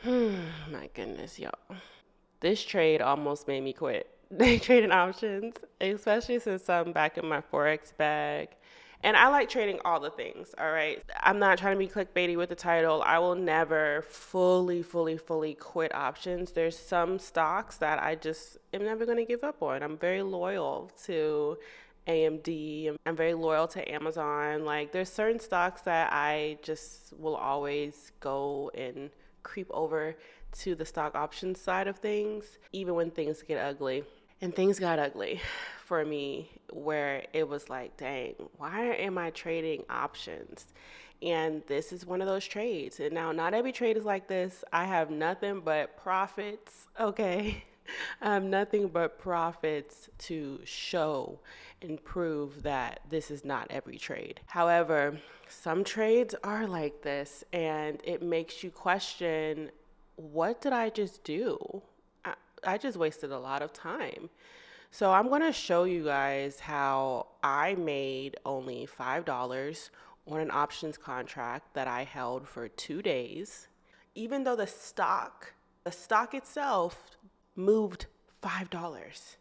My goodness, y'all. This trade almost made me quit. Day trading options, especially since I'm back in my Forex bag. And I like trading all the things, all right? I'm not trying to be clickbaity with the title. I will never fully quit options. There's some stocks that I just am never going to give up on. I'm very loyal to AMD. I'm very loyal to Amazon. Like, there's certain stocks that I just will always go and creep over to the stock options side of things, even when things get ugly. And things got ugly for me where it was like, dang, why am I trading options? And this is one of those trades. And now, not every trade is like this. I have nothing but profits, okay? I have nothing but profits to show and prove that this is not every trade. However, some trades are like this, and it makes you question, what did I just do? I just wasted a lot of time. So I'm going to show you guys how I made only $5 on an options contract that I held for 2 days. Even though the stock itself moved $5.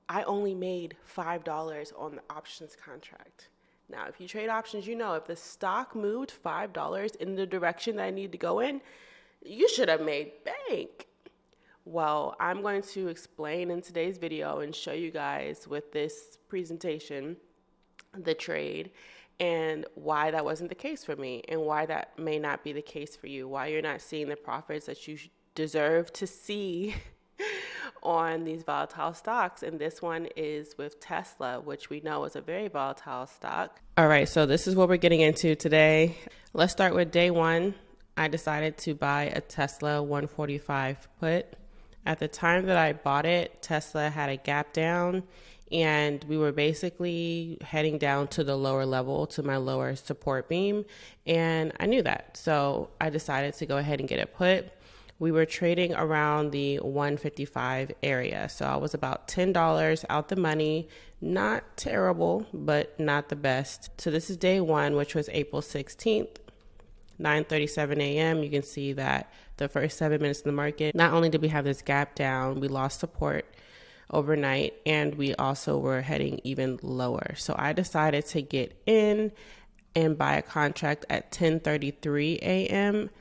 I only made $5 on the options contract. Now, if you trade options, you know if the stock moved $5 in the direction that I need to go in, you should have made bank. Well, I'm going to explain in today's video and show you guys with this presentation the trade and why that wasn't the case for me and why that may not be the case for you, why you're not seeing the profits that you deserve to see on these volatile stocks. And this one is with Tesla, which we know is a very volatile stock. All right, so this is what we're getting into today. Let's start with day one. I decided to buy a Tesla 145 put. At the time that I bought it, Tesla had a gap down, and we were basically heading down to the lower level, to my lower support beam, and I knew that. So I decided to go ahead and get it put. We were trading around the 155 area, so I was about $10 out the money. Not terrible, but not the best. So this is day one, which was April 16th. 9:37 a.m. You can see that the first 7 minutes in the market, not only did we have this gap down, we lost support overnight, and we also were heading even lower. So I decided to get in and buy a contract at 10:33 a.m.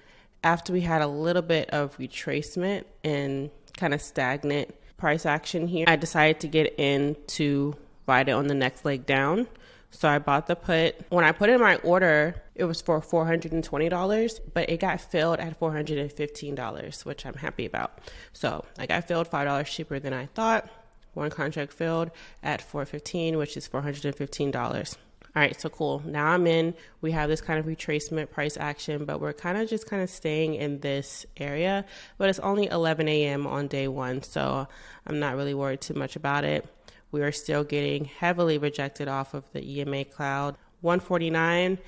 after we had a little bit of retracement and kind of stagnant price action here. I decided to get in to ride it on the next leg down. So I bought the put. When I put in my order, it was for $420, but it got filled at $415, which I'm happy about. So I got filled $5 cheaper than I thought. One contract filled at $415, which is $415. All right, so cool. Now I'm in. We have this kind of retracement price action, but we're kind of staying in this area. But it's only 11 a.m. on day one, so I'm not really worried too much about it. We are still getting heavily rejected off of the EMA cloud. 149.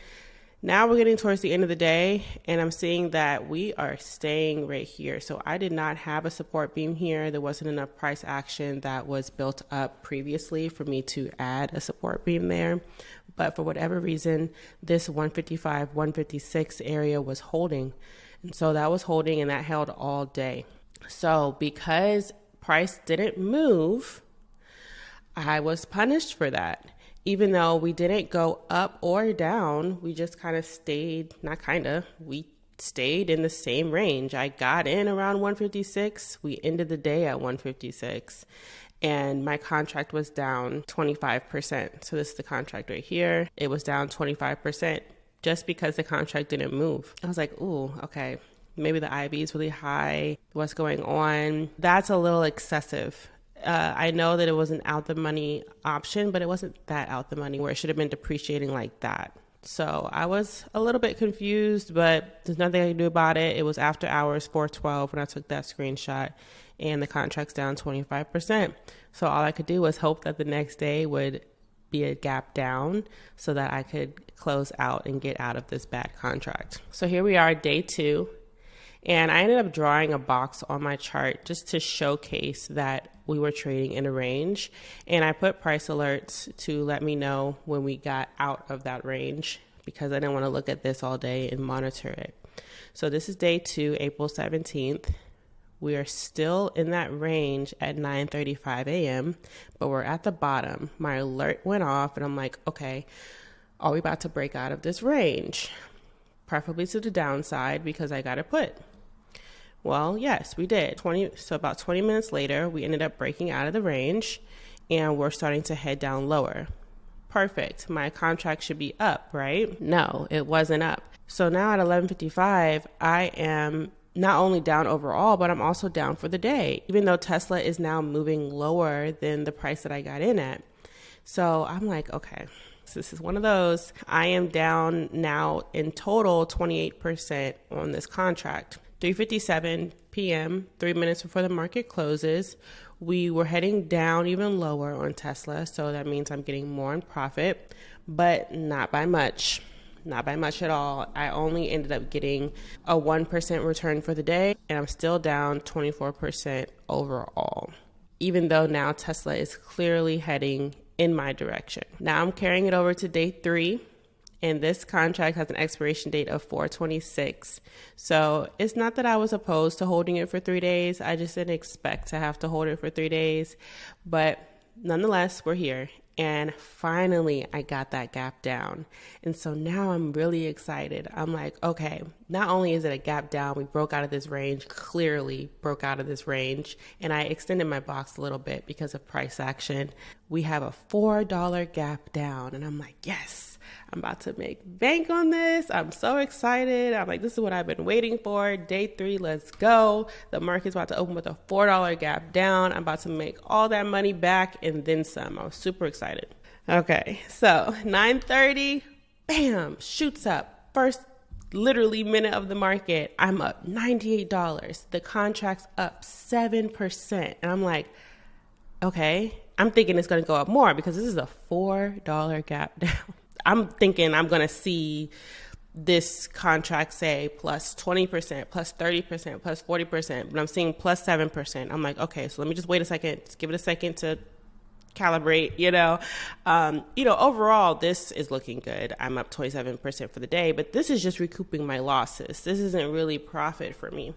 Now we're getting towards the end of the day, and I'm seeing that we are staying right here. So I did not have a support beam here. There wasn't enough price action that was built up previously for me to add a support beam there. But for whatever reason, this 155, 156 area was holding. And so that was holding, and that held all day. So because price didn't move, I was punished for that. Even though we didn't go up or down, we just kind of stayed, we stayed in the same range. I got in around 156. We ended the day at 156. And my contract was down 25%. So this is the contract right here. It was down 25% just because the contract didn't move. I was like, ooh, okay, maybe the IV is really high. What's going on? That's a little excessive. I know that it was an out the money option, but it wasn't that out the money where it should have been depreciating like that. So I was a little bit confused, but there's nothing I can do about it. It was after hours, 4:12, when I took that screenshot, and the contract's down 25%. So all I could do was hope that the next day would be a gap down so that I could close out and get out of this bad contract. So here we are, day two. And I ended up drawing a box on my chart just to showcase that we were trading in a range. And I put price alerts to let me know when we got out of that range because I didn't want to look at this all day and monitor it. So this is day 2, April 17th. We are still in that range at 9:35 a.m., but we're at the bottom. My alert went off and I'm like, okay, are we about to break out of this range? Preferably to the downside because I got a put. Well, yes, we did. So about 20 minutes later, we ended up breaking out of the range and we're starting to head down lower. Perfect. My contract should be up, right? No, it wasn't up. So now at 11:55, I am not only down overall, but I'm also down for the day, even though Tesla is now moving lower than the price that I got in at. So I'm like, okay, so this is one of those. I am down now in total 28% on this contract. 3:57 p.m., 3 minutes before the market closes, we were heading down even lower on Tesla. So that means I'm getting more in profit, but not by much. Not by much at all. I only ended up getting a 1% return for the day, and I'm still down 24% overall, even though now Tesla is clearly heading in my direction. Now I'm carrying it over to day 3, and this contract has an expiration date of 4/26. So it's not that I was opposed to holding it for 3 days. I just didn't expect to have to hold it for 3 days. But nonetheless, we're here. And finally, I got that gap down. And so now I'm really excited. I'm like, okay, not only is it a gap down, we broke out of this range, clearly broke out of this range. And I extended my box a little bit because of price action. We have a $4 gap down. And I'm like, yes, I'm about to make bank on this. I'm so excited. I'm like, this is what I've been waiting for. Day 3, let's go. The market's about to open with a $4 gap down. I'm about to make all that money back and then some. I was super excited. Okay, so 9:30, bam, shoots up. First literally minute of the market, I'm up $98. The contract's up 7%. And I'm like, okay, I'm thinking it's going to go up more because this is a $4 gap down. I'm thinking I'm going to see this contract say plus 20%, plus 30%, plus 40%, but I'm seeing plus 7%. I'm like, okay, so let me just wait a second, just give it a second to calibrate, overall, this is looking good. I'm up 27% for the day, but this is just recouping my losses. This isn't really profit for me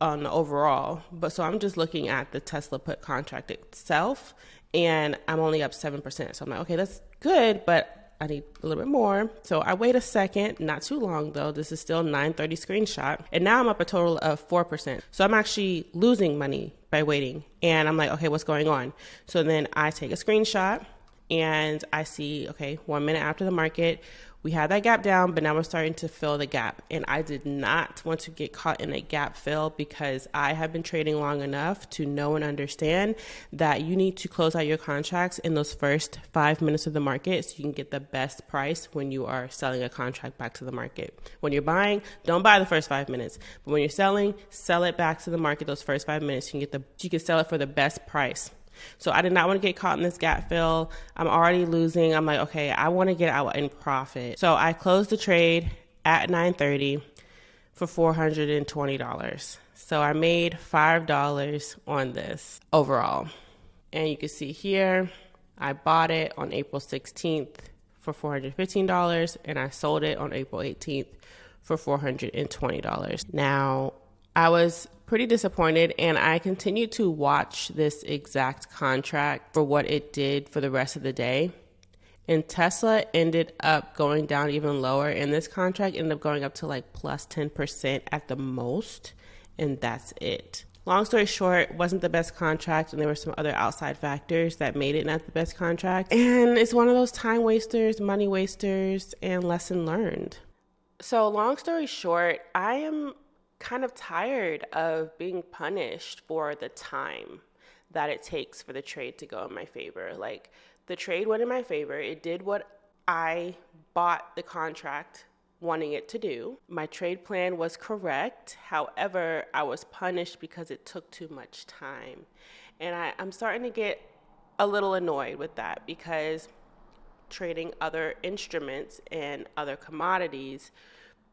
on the overall, but so I'm just looking at the Tesla put contract itself and I'm only up 7%. So I'm like, okay, that's good, but I need a little bit more. So I wait a second, not too long though. This is still 9:30 screenshot. And now I'm up a total of 4%. So I'm actually losing money by waiting. And I'm like, okay, what's going on? So then I take a screenshot and I see, okay, 1 minute after the market, we had that gap down, but now we're starting to fill the gap. And I did not want to get caught in a gap fill because I have been trading long enough to know and understand that you need to close out your contracts in those first 5 minutes of the market so you can get the best price when you are selling a contract back to the market. When you're buying, don't buy the first 5 minutes. But when you're selling, sell it back to the market those first 5 minutes. You can sell it for the best price. So I did not want to get caught in this gap fill. I'm already losing. I'm like, okay, I want to get out in profit. So I closed the trade at 9:30 for $420. So I made $5 on this overall. And you can see here, I bought it on April 16th for $415 and I sold it on April 18th for $420. Now, I was pretty disappointed and I continued to watch this exact contract for what it did for the rest of the day. And Tesla ended up going down even lower, and this contract ended up going up to like plus 10% at the most, and that's it. Long story short, wasn't the best contract, and there were some other outside factors that made it not the best contract. And it's one of those time wasters, money wasters, and lesson learned. So long story short, I am kind of tired of being punished for the time that it takes for the trade to go in my favor. Like, the trade went in my favor. It did what I bought the contract wanting it to do. My trade plan was correct. However, I was punished because it took too much time. And I'm starting to get a little annoyed with that because trading other instruments and other commodities,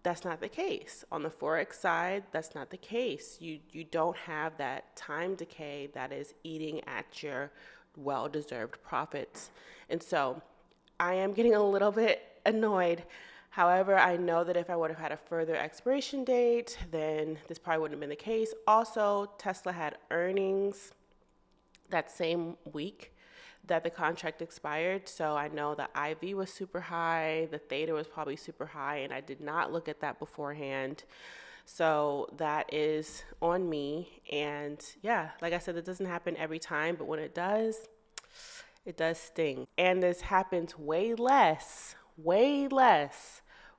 that's not the case. On the Forex side, that's not the case. You don't have that time decay that is eating at your well-deserved profits. And so I am getting a little bit annoyed. However, I know that if I would have had a further expiration date, then this probably wouldn't have been the case. Also, Tesla had earnings that same week that the contract expired. So I know the IV was super high, the theta was probably super high, and I did not look at that beforehand. So that is on me. And yeah, like I said, it doesn't happen every time, but when it does sting. And this happens way less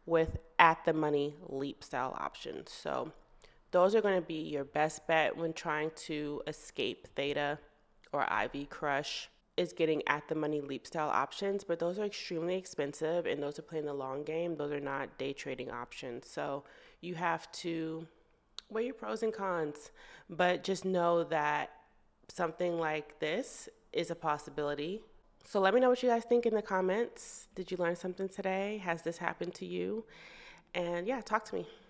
with at the money leap style options. So those are going to be your best bet when trying to escape theta or IV crush, is getting at the money leap style options, but those are extremely expensive and those are playing the long game. Those are not day trading options. So you have to weigh your pros and cons, but just know that something like this is a possibility. So let me know what you guys think in the comments. Did you learn something today? Has this happened to you? And yeah, talk to me.